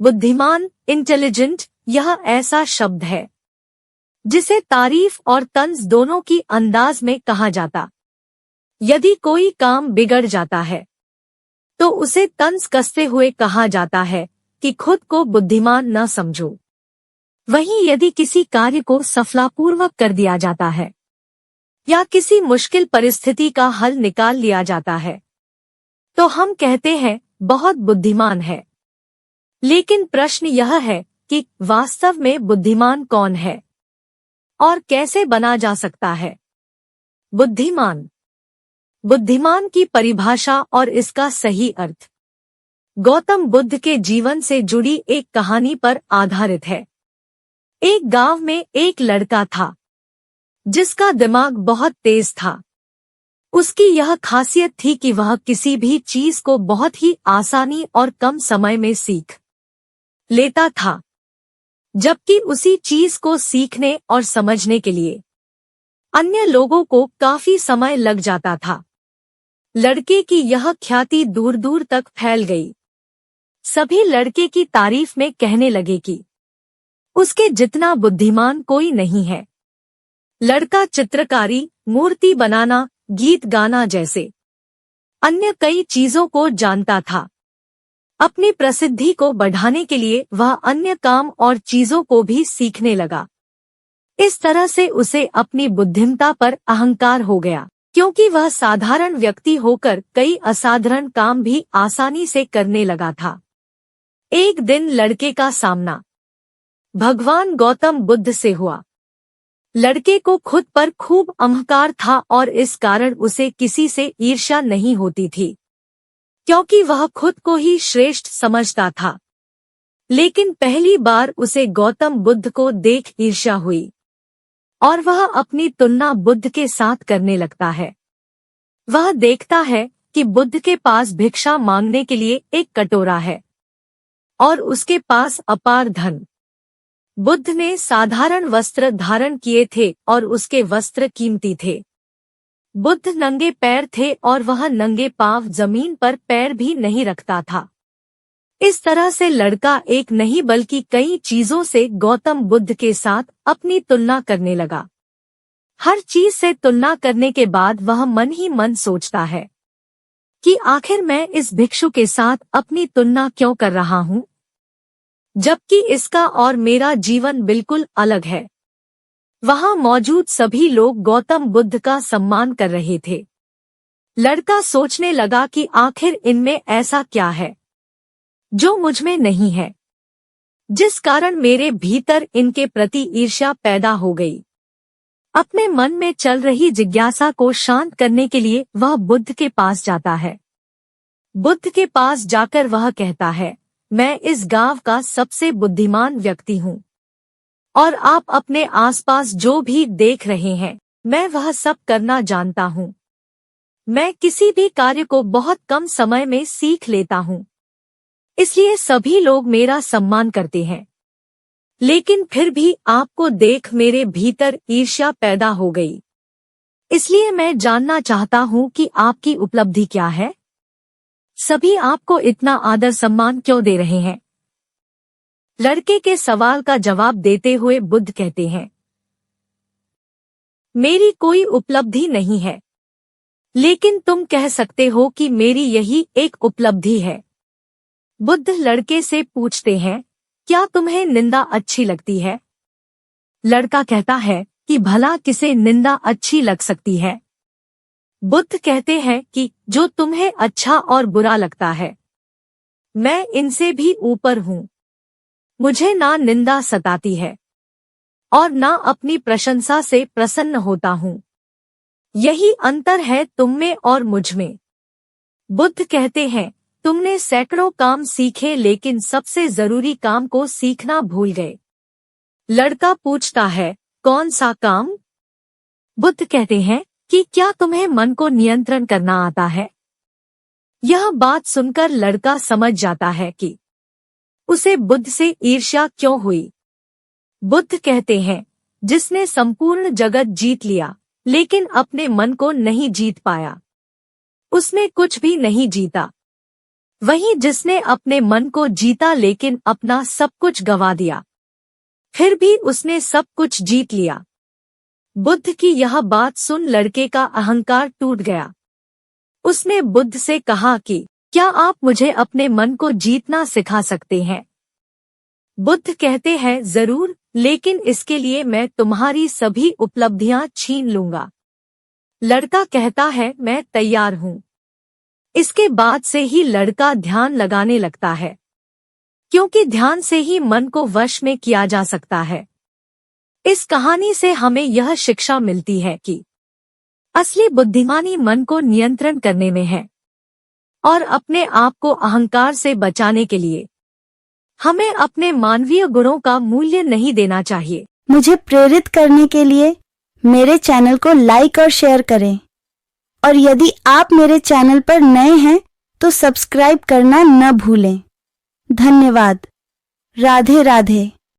बुद्धिमान, इंटेलिजेंट, यह ऐसा शब्द है जिसे तारीफ और तंज दोनों की अंदाज में कहा जाता। यदि कोई काम बिगड़ जाता है तो उसे तंज कसते हुए कहा जाता है कि खुद को बुद्धिमान न समझो। वहीं यदि किसी कार्य को सफलतापूर्वक कर दिया जाता है या किसी मुश्किल परिस्थिति का हल निकाल लिया जाता है तो हम कहते हैं बहुत बुद्धिमान है। लेकिन प्रश्न यह है कि वास्तव में बुद्धिमान कौन है और कैसे बना जा सकता है? बुद्धिमान की परिभाषा और इसका सही अर्थ गौतम बुद्ध के जीवन से जुड़ी एक कहानी पर आधारित है। एक गांव में एक लड़का था जिसका दिमाग बहुत तेज था। उसकी यह खासियत थी कि वह किसी भी चीज को बहुत ही आसानी और कम समय में सीख लेता था, जबकि उसी चीज को सीखने और समझने के लिए अन्य लोगों को काफी समय लग जाता था। लड़के की यह ख्याति दूर दूर तक फैल गई। सभी लड़के की तारीफ में कहने लगे कि उसके जितना बुद्धिमान कोई नहीं है। लड़का चित्रकारी, मूर्ति बनाना, गीत गाना जैसे अन्य कई चीजों को जानता था। अपनी प्रसिद्धि को बढ़ाने के लिए वह अन्य काम और चीजों को भी सीखने लगा। इस तरह से उसे अपनी बुद्धिमत्ता पर अहंकार हो गया, क्योंकि वह साधारण व्यक्ति होकर कई असाधारण काम भी आसानी से करने लगा था। एक दिन लड़के का सामना भगवान गौतम बुद्ध से हुआ। लड़के को खुद पर खूब अहंकार था और इस कारण उसे किसी से ईर्ष्या नहीं होती थी, क्योंकि वह खुद को ही श्रेष्ठ समझता था। लेकिन पहली बार उसे गौतम बुद्ध को देख ईर्ष्या हुई और वह अपनी तुलना बुद्ध के साथ करने लगता है। वह देखता है कि बुद्ध के पास भिक्षा मांगने के लिए एक कटोरा है और उसके पास अपार धन। बुद्ध ने साधारण वस्त्र धारण किए थे और उसके वस्त्र कीमती थे। बुद्ध नंगे पैर थे और वह नंगे पांव जमीन पर पैर भी नहीं रखता था। इस तरह से लड़का एक नहीं बल्कि कई चीजों से गौतम बुद्ध के साथ अपनी तुलना करने लगा। हर चीज से तुलना करने के बाद वह मन ही मन सोचता है कि आखिर मैं इस भिक्षु के साथ अपनी तुलना क्यों कर रहा हूँ, जबकि इसका और मेरा जीवन बिल्कुल अलग है। वहां मौजूद सभी लोग गौतम बुद्ध का सम्मान कर रहे थे। लड़का सोचने लगा कि आखिर इनमें ऐसा क्या है जो मुझ में नहीं है, जिस कारण मेरे भीतर इनके प्रति ईर्ष्या पैदा हो गई। अपने मन में चल रही जिज्ञासा को शांत करने के लिए वह बुद्ध के पास जाता है। बुद्ध के पास जाकर वह कहता है, मैं इस गांव का सबसे बुद्धिमान व्यक्ति हूँ और आप अपने आसपास जो भी देख रहे हैं मैं वह सब करना जानता हूँ। मैं किसी भी कार्य को बहुत कम समय में सीख लेता हूँ, इसलिए सभी लोग मेरा सम्मान करते हैं। लेकिन फिर भी आपको देख मेरे भीतर ईर्ष्या पैदा हो गई। इसलिए मैं जानना चाहता हूँ कि आपकी उपलब्धि क्या है? सभी आपको इतना आदर सम्मान क्यों दे रहे हैं? लड़के के सवाल का जवाब देते हुए बुद्ध कहते हैं, मेरी कोई उपलब्धि नहीं है, लेकिन तुम कह सकते हो कि मेरी यही एक उपलब्धि है। बुद्ध लड़के से पूछते हैं, क्या तुम्हें निंदा अच्छी लगती है? लड़का कहता है कि भला किसे निंदा अच्छी लग सकती है? बुद्ध कहते हैं कि जो तुम्हें अच्छा और बुरा लगता है, मैं इनसे भी ऊपर हूँ। मुझे ना निंदा सताती है और ना अपनी प्रशंसा से प्रसन्न होता हूँ। यही अंतर है तुम में और मुझ में। बुद्ध कहते हैं, तुमने सैकड़ों काम सीखे लेकिन सबसे जरूरी काम को सीखना भूल गए। लड़का पूछता है, कौन सा काम? बुद्ध कहते हैं कि क्या तुम्हें मन को नियंत्रण करना आता है? यह बात सुनकर लड़का समझ जाता है कि उसे बुद्ध से ईर्ष्या क्यों हुई। बुद्ध कहते हैं, जिसने संपूर्ण जगत जीत लिया लेकिन अपने मन को नहीं जीत पाया, उसने कुछ भी नहीं जीता। वहीं जिसने अपने मन को जीता लेकिन अपना सब कुछ गंवा दिया, फिर भी उसने सब कुछ जीत लिया। बुद्ध की यह बात सुन लड़के का अहंकार टूट गया। उसने बुद्ध से कहा कि क्या आप मुझे अपने मन को जीतना सिखा सकते हैं? बुद्ध कहते हैं जरूर, लेकिन इसके लिए मैं तुम्हारी सभी उपलब्धियां छीन लूंगा। लड़का कहता है मैं तैयार हूँ। इसके बाद से ही लड़का ध्यान लगाने लगता है, क्योंकि ध्यान से ही मन को वश में किया जा सकता है। इस कहानी से हमें यह शिक्षा मिलती है कि असली बुद्धिमानी मन को नियंत्रण करने में है और अपने आप को अहंकार से बचाने के लिए हमें अपने मानवीय गुणों का मूल्य नहीं देना चाहिए। मुझे प्रेरित करने के लिए मेरे चैनल को लाइक और शेयर करें, और यदि आप मेरे चैनल पर नए हैं तो सब्सक्राइब करना न भूलें। धन्यवाद। राधे राधे।